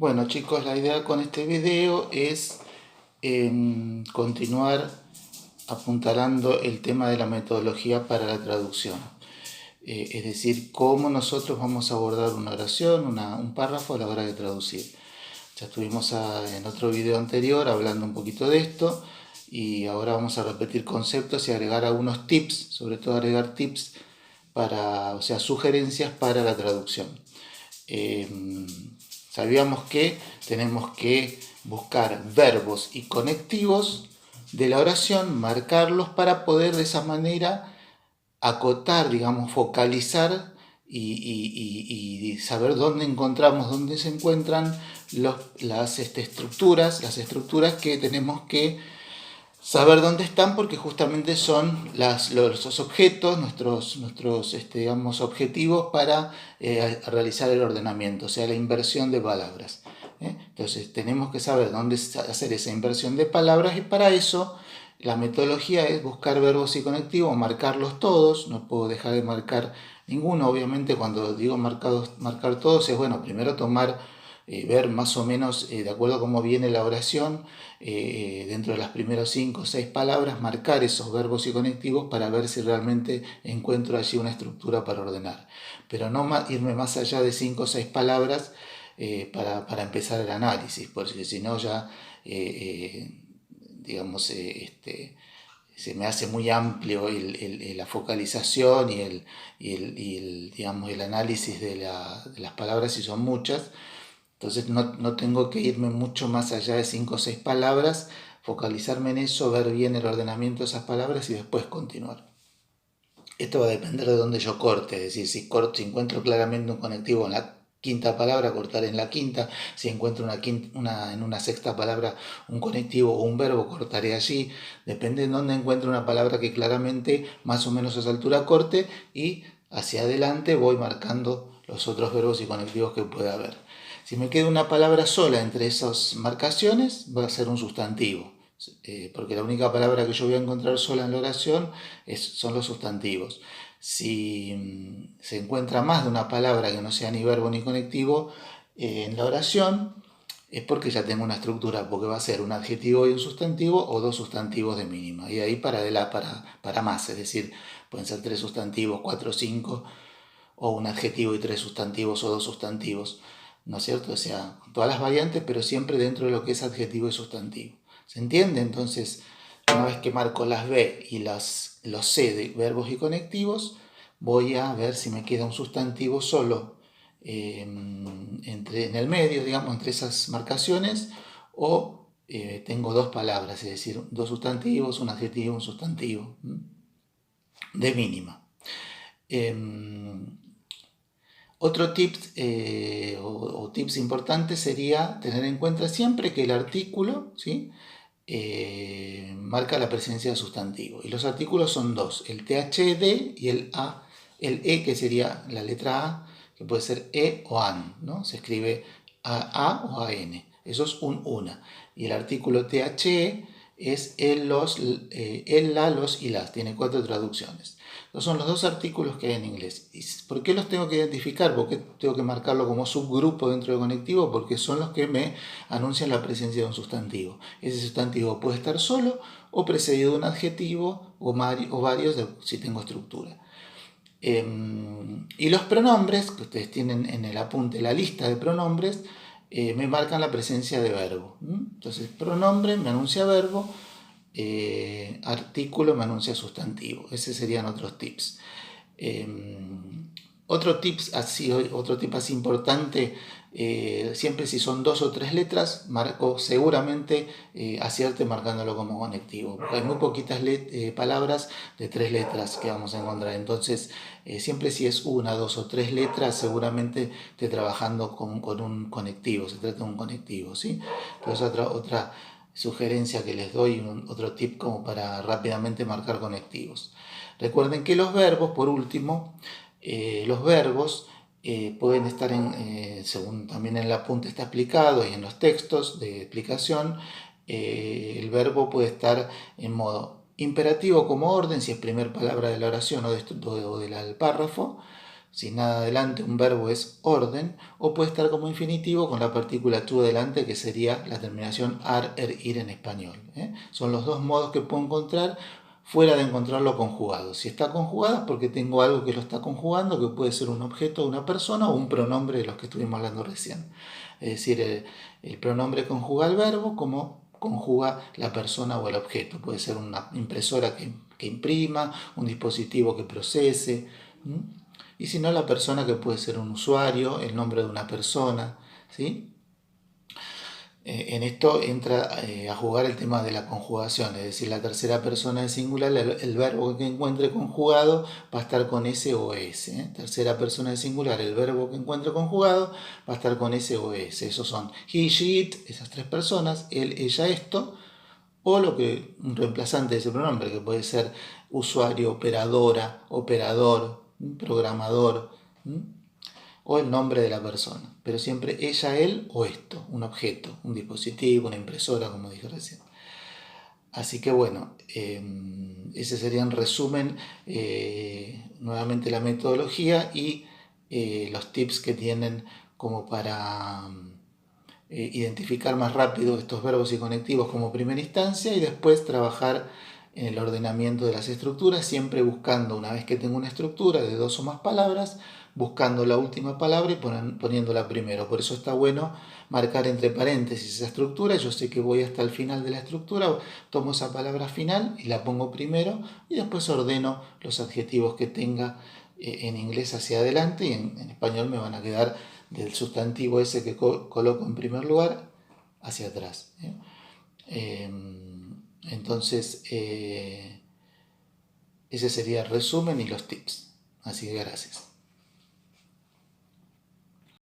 Bueno chicos, la idea con este video es continuar apuntalando el tema de la metodología para la traducción. Es decir, cómo nosotros vamos a abordar una oración, un párrafo a la hora de traducir. Ya estuvimos en otro video anterior hablando un poquito de esto y ahora vamos a repetir conceptos y agregar algunos tips, sobre todo agregar tips o sea, sugerencias para la traducción. Sabíamos que tenemos que buscar verbos y conectivos de la oración, marcarlos para poder de esa manera acotar, digamos, focalizar y saber dónde encontramos, dónde se encuentran las estructuras que tenemos que saber dónde están, porque justamente son los objetos, nuestros digamos, objetivos para realizar el ordenamiento, o sea, la inversión de palabras. Entonces tenemos que saber dónde hacer esa inversión de palabras y para eso la metodología es buscar verbos y conectivos, marcarlos todos, no puedo dejar de marcar ninguno. Obviamente cuando digo marcar todos es bueno, primero tomar ver más o menos de acuerdo a cómo viene la oración, dentro de las primeras 5 o 6 palabras, marcar esos verbos y conectivos para ver si realmente encuentro allí una estructura para ordenar. Pero no irme más allá de 5 o 6 palabras para empezar el análisis, porque si no ya, digamos, se me hace muy amplio la focalización digamos, el análisis de las palabras si son muchas. Entonces no tengo que irme mucho más allá de 5 o 6 palabras, focalizarme en eso, ver bien el ordenamiento de esas palabras y después continuar. Esto va a depender de dónde yo corte, es decir, si encuentro claramente un conectivo en la quinta palabra, cortar en la quinta. Si encuentro en una sexta palabra un conectivo o un verbo, cortaré allí. Depende de dónde encuentro una palabra que claramente más o menos a esa altura corte, y hacia adelante voy marcando los otros verbos y conectivos que pueda haber. Si me queda una palabra sola entre esas marcaciones, va a ser un sustantivo, porque la única palabra que yo voy a encontrar sola en la oración son los sustantivos. Si se encuentra más de una palabra que no sea ni verbo ni conectivo en la oración, es porque ya tengo una estructura, porque va a ser un adjetivo y un sustantivo o dos sustantivos de mínima. Y de ahí para más, es decir, pueden ser 3 sustantivos, 4, 5, o un adjetivo y 3 sustantivos o 2 sustantivos, ¿no es cierto? O sea, todas las variantes, pero siempre dentro de lo que es adjetivo y sustantivo. ¿Se entiende? Entonces, una vez que marco las B y los C de verbos y conectivos, voy a ver si me queda un sustantivo solo en el medio, digamos, entre esas marcaciones, o tengo dos palabras, es decir, dos sustantivos, un adjetivo, un sustantivo, de mínima. Otro tip o tips importante sería tener en cuenta siempre que el artículo, ¿sí?, marca la presencia de sustantivo. Y los artículos son dos, el THD y el E, que sería la letra A, que puede ser E o AN, ¿no? Se escribe A o AN. Eso es un una. Y el artículo THE es el, la, los y las. Tiene 4 traducciones. Estos son los dos artículos que hay en inglés. ¿Por qué los tengo que identificar? ¿Por qué tengo que marcarlo como subgrupo dentro del conectivo? Porque son los que me anuncian la presencia de un sustantivo. Ese sustantivo puede estar solo o precedido de un adjetivo o varios si tengo estructura. Y los pronombres, que ustedes tienen en el apunte la lista de pronombres, me marcan la presencia de verbo. Entonces, pronombre me anuncia verbo, artículo me anuncia sustantivo. Esos serían otros tips. Otro tip así importante, siempre si son 2 o 3 letras, seguramente acierte marcándolo como conectivo, porque hay muy poquitas palabras de 3 letras que vamos a encontrar. Entonces, siempre si es 1, 2 o 3 letras, seguramente esté trabajando con un conectivo, se trata de un conectivo, ¿sí? Entonces, otra sugerencia que les doy, otro tip como para rápidamente marcar conectivos. Recuerden que los verbos, por último, los verbos pueden estar, según también en el apunte está explicado y en los textos de explicación, el verbo puede estar en modo imperativo como orden, si es primera palabra de la oración o del párrafo, sin nada adelante, un verbo es orden, o puede estar como infinitivo con la partícula to adelante, que sería la terminación ar, ir en español. Son los dos modos que puedo encontrar fuera de encontrarlo conjugado. Si está conjugado es porque tengo algo que lo está conjugando, que puede ser un objeto, una persona o un pronombre de los que estuvimos hablando recién. Es decir, el pronombre conjuga el verbo como conjuga la persona o el objeto. Puede ser una impresora que imprima, un dispositivo que procese. Y si no, la persona, que puede ser un usuario, el nombre de una persona. ¿Sí? En esto entra a jugar el tema de la conjugación, es decir, la tercera persona del singular, el verbo que encuentre conjugado va a estar con S o S. Tercera persona del singular, el verbo que encuentre conjugado va a estar con S o S. Esos son he, she, it, esas tres personas, él, ella, esto, o un reemplazante de ese pronombre, que puede ser usuario, operadora, operador, programador, o el nombre de la persona, pero siempre ella, él o esto, un objeto, un dispositivo, una impresora, como dije recién. Así que bueno, ese sería en resumen nuevamente la metodología y los tips que tienen como para identificar más rápido estos verbos y conectivos como primera instancia, y después trabajar en el ordenamiento de las estructuras, siempre buscando, una vez que tengo una estructura de dos o más palabras, buscando la última palabra y poniéndola primero. Por eso está bueno marcar entre paréntesis esa estructura. Yo sé que voy hasta el final de la estructura, tomo esa palabra final y la pongo primero, y después ordeno los adjetivos que tenga en inglés hacia adelante, y en español me van a quedar del sustantivo ese que coloco en primer lugar hacia atrás. Entonces, ese sería el resumen y los tips. Así que gracias.